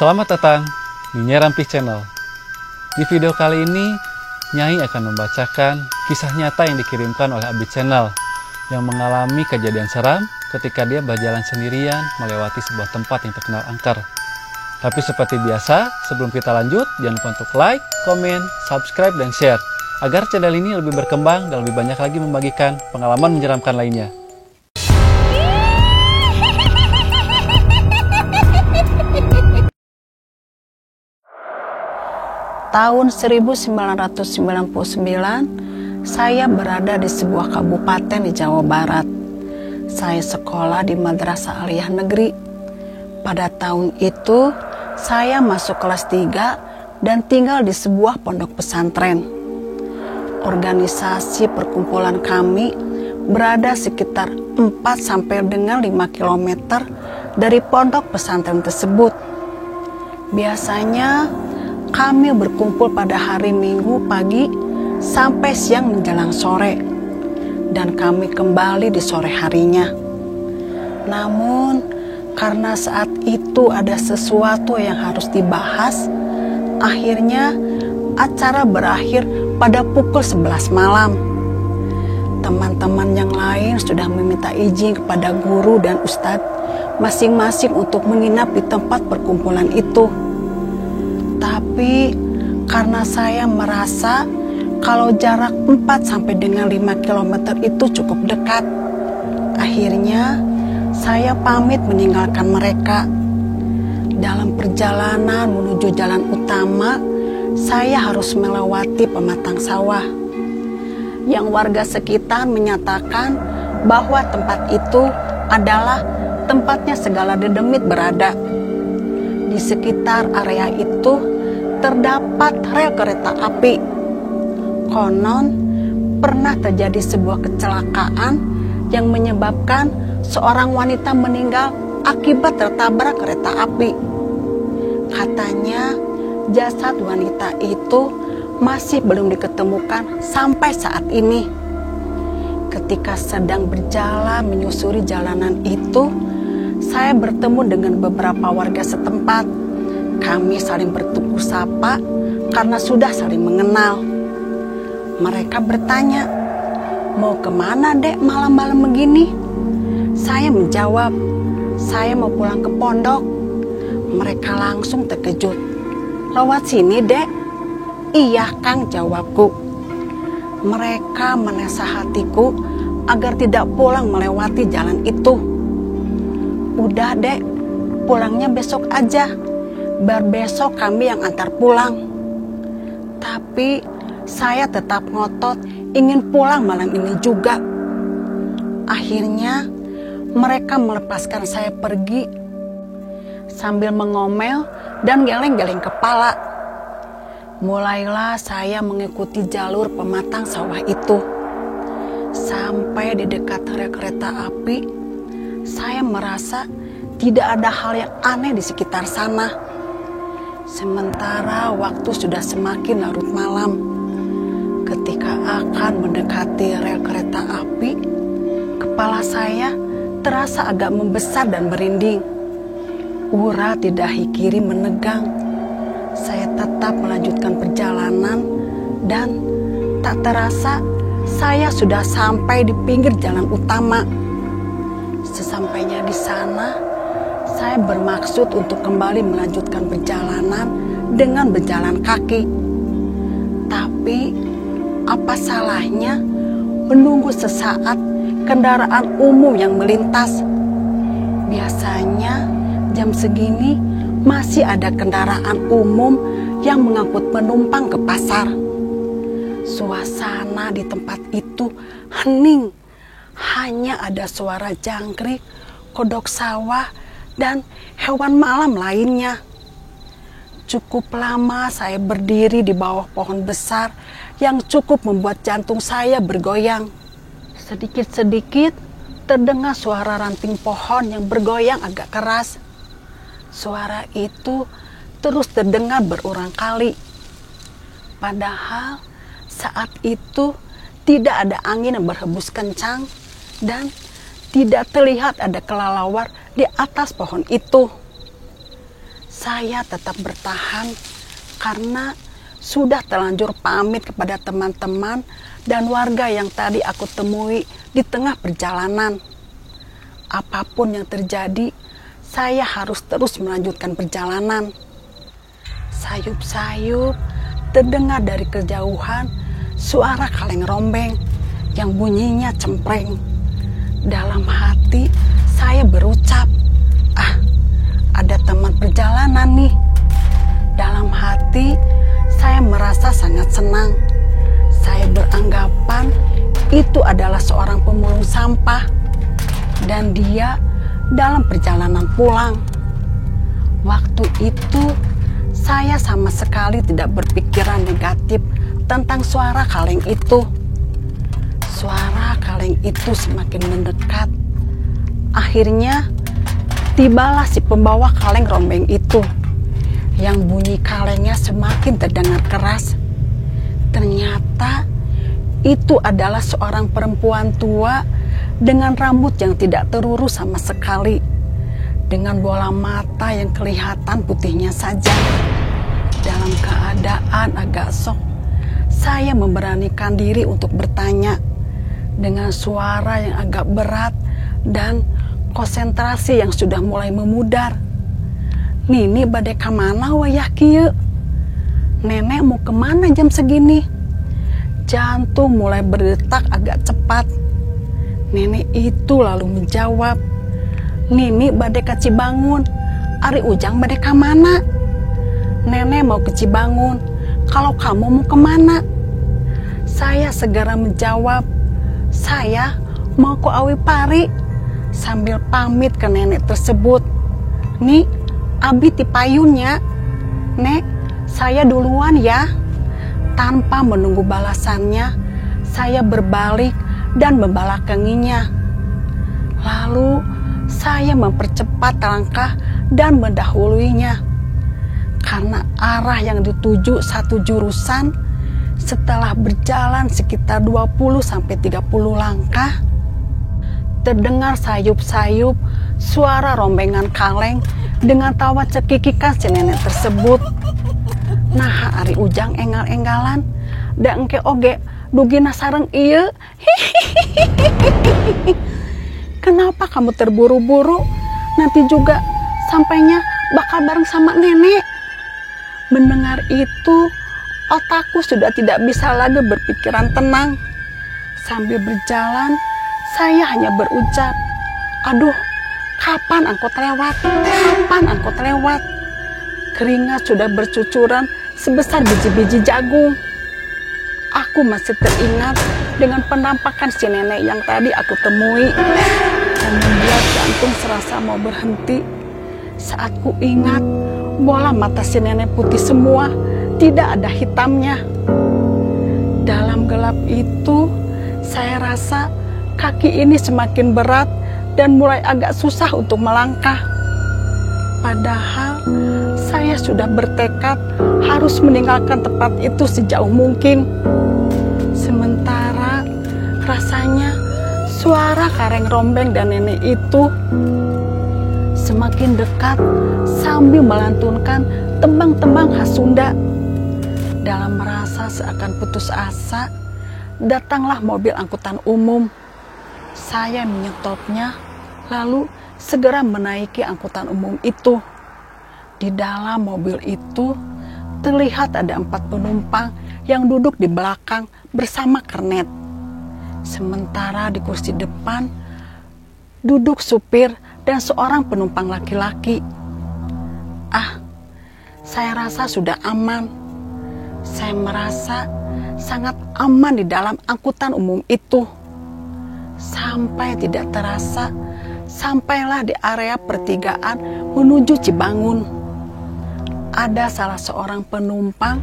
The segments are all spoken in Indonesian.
Selamat datang di Nyai Rampih Channel. Di video kali ini, Nyai akan membacakan kisah nyata yang dikirimkan oleh Abi Channel yang mengalami kejadian seram ketika dia berjalan sendirian melewati sebuah tempat yang terkenal angker. Tapi seperti biasa, sebelum kita lanjut, jangan lupa untuk like, komen, subscribe, dan share agar channel ini lebih berkembang dan lebih banyak lagi membagikan pengalaman menyeramkan lainnya. Tahun 1999, saya berada di sebuah kabupaten di Jawa Barat. Saya sekolah di Madrasah Aliyah Negeri. Pada tahun itu, saya masuk kelas 3 dan tinggal di sebuah pondok pesantren. Organisasi perkumpulan kami berada sekitar 4 sampai dengan 5 km dari pondok pesantren tersebut. Biasanya kami berkumpul pada hari Minggu pagi sampai siang menjelang sore, dan kami kembali di sore harinya. Namun, karena saat itu ada sesuatu yang harus dibahas, akhirnya acara berakhir pada pukul 11 malam. Teman-teman yang lain sudah meminta izin kepada guru dan ustadz masing-masing untuk menginap di tempat perkumpulan itu. Tapi karena saya merasa kalau jarak 4 sampai dengan 5 km itu cukup dekat, akhirnya saya pamit meninggalkan mereka. Dalam perjalanan menuju jalan utama, saya harus melewati pematang sawah. Yang warga sekitar menyatakan bahwa tempat itu adalah tempatnya segala dedemit berada. Di sekitar area itu terdapat rel kereta api. Konon pernah terjadi sebuah kecelakaan yang menyebabkan seorang wanita meninggal akibat tertabrak kereta api. Katanya jasad wanita itu masih belum diketemukan sampai saat ini. Ketika sedang berjalan menyusuri jalanan itu, saya bertemu dengan beberapa warga setempat. Kami saling bertegur sapa karena sudah saling mengenal. Mereka bertanya, "Mau kemana, Dek, malam-malam begini?" Saya menjawab, "Saya mau pulang ke pondok." Mereka langsung terkejut. "Lewat sini, Dek?" "Iya, Kang," jawabku. Mereka menasihatiku agar tidak pulang melewati jalan itu. "Udah, Dek, pulangnya besok aja. Biar besok kami yang antar pulang." Tapi saya tetap ngotot ingin pulang malam ini juga. Akhirnya mereka melepaskan saya pergi sambil mengomel dan geleng-geleng kepala. Mulailah saya mengikuti jalur pematang sawah itu. Sampai di dekat rel kereta api, saya merasa tidak ada hal yang aneh di sekitar sana. Sementara waktu sudah semakin larut malam. Ketika akan mendekati rel kereta api, kepala saya terasa agak membesar dan merinding. Urat di dahi kiri menegang. Saya tetap melanjutkan perjalanan dan tak terasa saya sudah sampai di pinggir jalan utama. Sesampainya di sana, saya bermaksud untuk kembali melanjutkan perjalanan dengan berjalan kaki. Tapi apa salahnya menunggu sesaat kendaraan umum yang melintas? Biasanya jam segini masih ada kendaraan umum yang mengangkut penumpang ke pasar. Suasana di tempat itu hening. Hanya ada suara jangkrik, kodok sawah, dan hewan malam lainnya. Cukup lama saya berdiri di bawah pohon besar yang cukup membuat jantung saya bergoyang. Sedikit-sedikit terdengar suara ranting pohon yang bergoyang agak keras. Suara itu terus terdengar berulang kali. Padahal saat itu tidak ada angin yang berhembus kencang dan tidak terlihat ada kelelawar di atas pohon itu. saya tetap bertahan karena sudah terlanjur pamit kepada teman-teman dan warga yang tadi aku temui di tengah perjalanan. Apapun yang terjadi, saya harus terus melanjutkan perjalanan. Sayup-sayup terdengar dari kejauhan suara kaleng rombeng yang bunyinya cempreng. Dalam hati saya berucap, ada teman perjalanan nih. Dalam hati saya merasa sangat senang. Saya beranggapan itu adalah seorang pemulung sampah dan dia dalam perjalanan pulang. Waktu itu saya sama sekali tidak berpikiran negatif tentang suara kaleng itu. Suara kaleng itu semakin mendekat. Akhirnya tibalah si pembawa kaleng rombeng itu, yang bunyi kalengnya semakin terdengar keras. Ternyata itu adalah seorang perempuan tua dengan rambut yang tidak terurus sama sekali, dengan bola mata yang kelihatan putihnya saja. Dalam keadaan agak shock, saya memberanikan diri untuk bertanya dengan suara yang agak berat dan konsentrasi yang sudah mulai memudar. Nini badai kamana wayah kieu? Nenek mau kemana jam segini? Jantung mulai berdetak agak cepat. Nenek itu lalu menjawab, Nini badai ke Cibangun. Ari Ujang badai kamana? Nenek mau ke Cibangun. Kalau kamu mau kemana? Saya segera menjawab, saya mau ke Awi Pari, sambil pamit ke nenek tersebut. Nih, abi ti payunnya. Nek, saya duluan ya. Tanpa menunggu balasannya, saya berbalik dan membelakanginya. Lalu, saya mempercepat langkah dan mendahuluinya. Karena arah yang dituju satu jurusan, setelah berjalan sekitar 20-30 langkah, terdengar sayup-sayup suara rombengan kaleng dengan tawa cekikikan si nenek tersebut. Nah, Ari Ujang enggal-enggalan, da engke oge dugina sareng ieu. Kenapa kamu terburu-buru? Nanti juga sampainya bakal bareng sama nenek. Mendengar itu, otakku sudah tidak bisa lagi berpikiran tenang. Sambil berjalan, saya hanya berucap, aduh, kapan angkot lewat? Kapan angkot lewat? Keringat sudah bercucuran sebesar biji-biji jagung. Aku masih teringat dengan penampakan si nenek yang tadi aku temui, yang membuat jantung serasa mau berhenti. Saat ku ingat, bola mata si nenek putih semua, tidak ada hitamnya. Dalam gelap itu, saya rasa kaki ini semakin berat dan mulai agak susah untuk melangkah. Padahal saya sudah bertekad harus meninggalkan tempat itu sejauh mungkin. Sementara rasanya suara kareng rombeng dan nenek itu semakin dekat sambil melantunkan tembang-tembang khas Sunda. Dalam merasa seakan putus asa, datanglah mobil angkutan umum. Saya menyetopnya, lalu segera menaiki angkutan umum itu. Di dalam mobil itu terlihat ada 4 penumpang yang duduk di belakang bersama kernet. Sementara di kursi depan duduk supir dan seorang penumpang laki-laki. Saya rasa sudah aman. Saya merasa sangat aman di dalam angkutan umum itu. Sampai tidak terasa, sampailah di area pertigaan menuju Cibangun. Ada salah seorang penumpang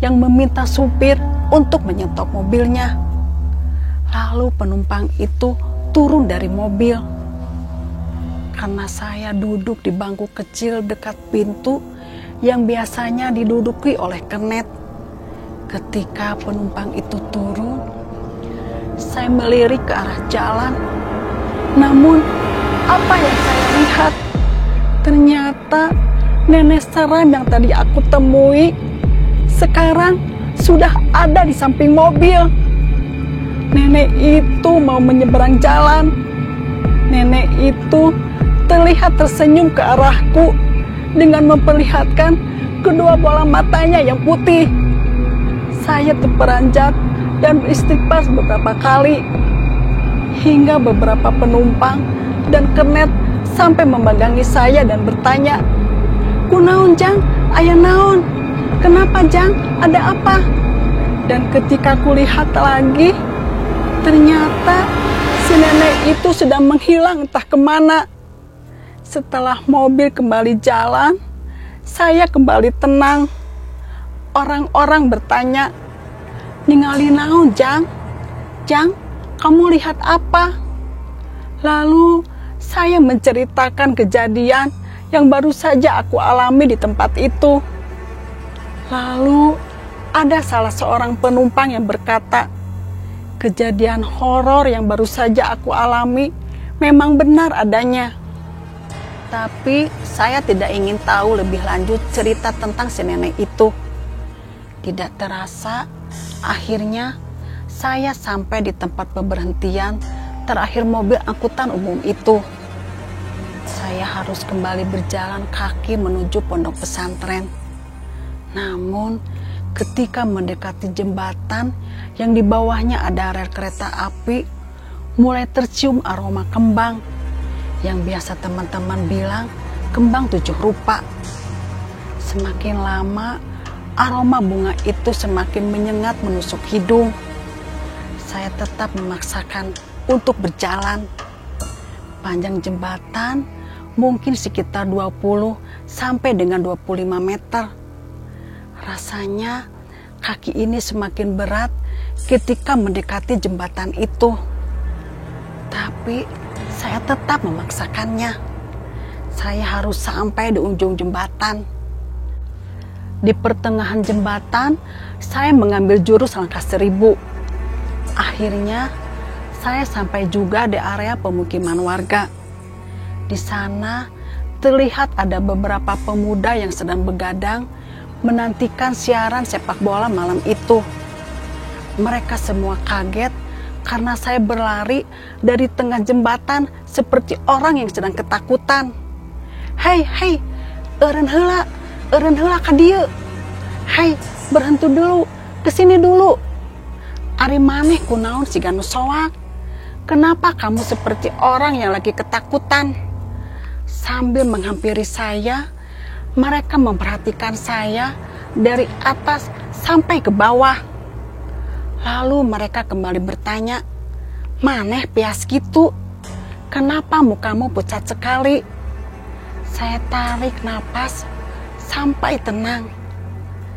yang meminta supir untuk menyetop mobilnya. Lalu penumpang itu turun dari mobil. Karena saya duduk di bangku kecil dekat pintu yang biasanya diduduki oleh kernet. Ketika penumpang itu turun, saya melirik ke arah jalan. Namun, apa yang saya lihat? Ternyata nenek seram yang tadi aku temui sekarang sudah ada di samping mobil. Nenek itu mau menyeberang jalan. Nenek itu terlihat tersenyum ke arahku dengan memperlihatkan kedua bola matanya yang putih. Saya terperanjat dan beristighfar beberapa kali, hingga beberapa penumpang dan kernet sampai memegangi saya dan bertanya, "Kunaon Jang? Aya naon? Kenapa Jang? Ada apa?" Dan ketika kulihat lagi, ternyata si nenek itu sudah menghilang entah kemana. Setelah mobil kembali jalan, saya kembali tenang. Orang-orang bertanya, "Ningali naon Jang? Jang, kamu lihat apa?" Lalu saya menceritakan kejadian yang baru saja aku alami di tempat itu. Lalu ada salah seorang penumpang yang berkata, "Kejadian horor yang baru saja aku alami memang benar adanya." Tapi saya tidak ingin tahu lebih lanjut cerita tentang si nenek itu. Tidak terasa, akhirnya saya sampai di tempat pemberhentian terakhir mobil angkutan umum itu. Saya harus kembali berjalan kaki menuju pondok pesantren. Namun, ketika mendekati jembatan yang di bawahnya ada rel kereta api, mulai tercium aroma kembang yang biasa teman-teman bilang kembang 7 rupa. Semakin lama, aroma bunga itu semakin menyengat menusuk hidung. Saya tetap memaksakan untuk berjalan. Panjang jembatan mungkin sekitar 20 sampai dengan 25 meter. Rasanya kaki ini semakin berat ketika mendekati jembatan itu. Tapi saya tetap memaksakannya. Saya harus sampai di ujung jembatan. Di pertengahan jembatan, saya mengambil jurus langkah 1000. Akhirnya, saya sampai juga di area pemukiman warga. Di sana, terlihat ada beberapa pemuda yang sedang begadang menantikan siaran sepak bola malam itu. Mereka semua kaget karena saya berlari dari tengah jembatan seperti orang yang sedang ketakutan. "Hei, eureun heula ka dieu. Hei, berhenti dulu, kesini dulu. Ari maneh kunaon siga nu soak? Kenapa kamu seperti orang yang lagi ketakutan?" Sambil menghampiri saya, mereka memperhatikan saya dari atas sampai ke bawah. Lalu mereka kembali bertanya, "Maneh pias gitu? Kenapa mukamu pucat sekali?" Saya tarik napas sampai tenang.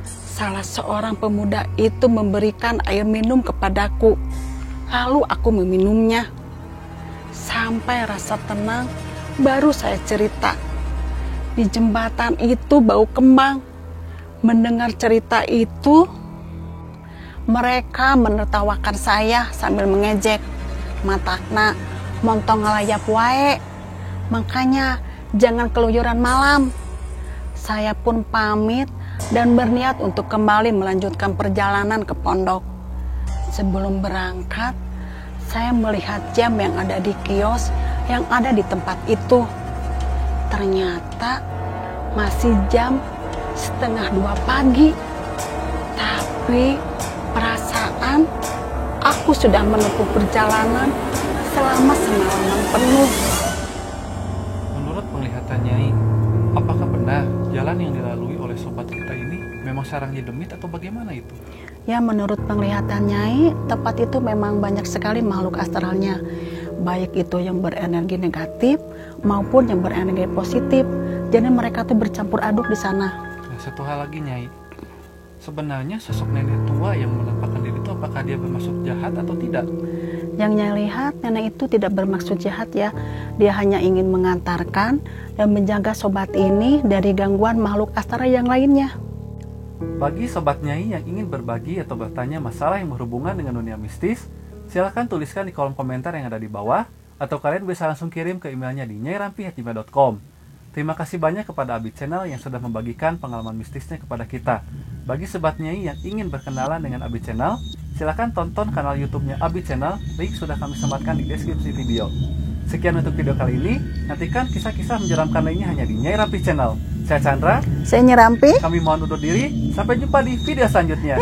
Salah seorang pemuda itu memberikan air minum kepadaku. Lalu aku meminumnya. Sampai rasa tenang, baru saya cerita. Di jembatan itu bau kembang. Mendengar cerita itu, mereka menertawakan saya sambil mengejek. "Matakna montong ngelayap wae. Makanya jangan keluyuran malam." Saya pun pamit dan berniat untuk kembali melanjutkan perjalanan ke pondok. Sebelum berangkat, saya melihat jam yang ada di kios yang ada di tempat itu. Ternyata masih jam 1:30 pagi. Tapi perasaan aku sudah menempuh perjalanan selama semalaman penuh. Menurut penglihatan Nyai, apakah benar jalan yang dilalui oleh sobat kita ini memang sarangnya demit atau bagaimana itu? Ya, menurut penglihatan Nyai, tempat itu memang banyak sekali makhluk astralnya. Baik itu yang berenergi negatif maupun yang berenergi positif. Jadi mereka tuh bercampur aduk di sana. Nah, satu hal lagi Nyai, sebenarnya sosok nenek tua yang menampakkan diri itu apakah dia bermaksud jahat atau tidak? Yang Nyai lihat, nenek itu tidak bermaksud jahat ya. Dia hanya ingin mengantarkan dan menjaga sobat ini dari gangguan makhluk astral yang lainnya. Bagi sobat Nyai yang ingin berbagi atau bertanya masalah yang berhubungan dengan dunia mistis, silakan tuliskan di kolom komentar yang ada di bawah, atau kalian bisa langsung kirim ke emailnya di nyairampi@gmail.com. Terima kasih banyak kepada Abi Channel yang sudah membagikan pengalaman mistisnya kepada kita. Bagi Sobat Nyai yang ingin berkenalan dengan Abi Channel, silakan tonton kanal YouTube-nya Abi Channel, link sudah kami sematkan di deskripsi video. Sekian untuk video kali ini, nantikan kisah-kisah menyeramkan lainnya hanya di Nyai Rampi Channel. Saya Chandra, Saya Nyerampi. kami mohon undur diri, sampai jumpa di video selanjutnya.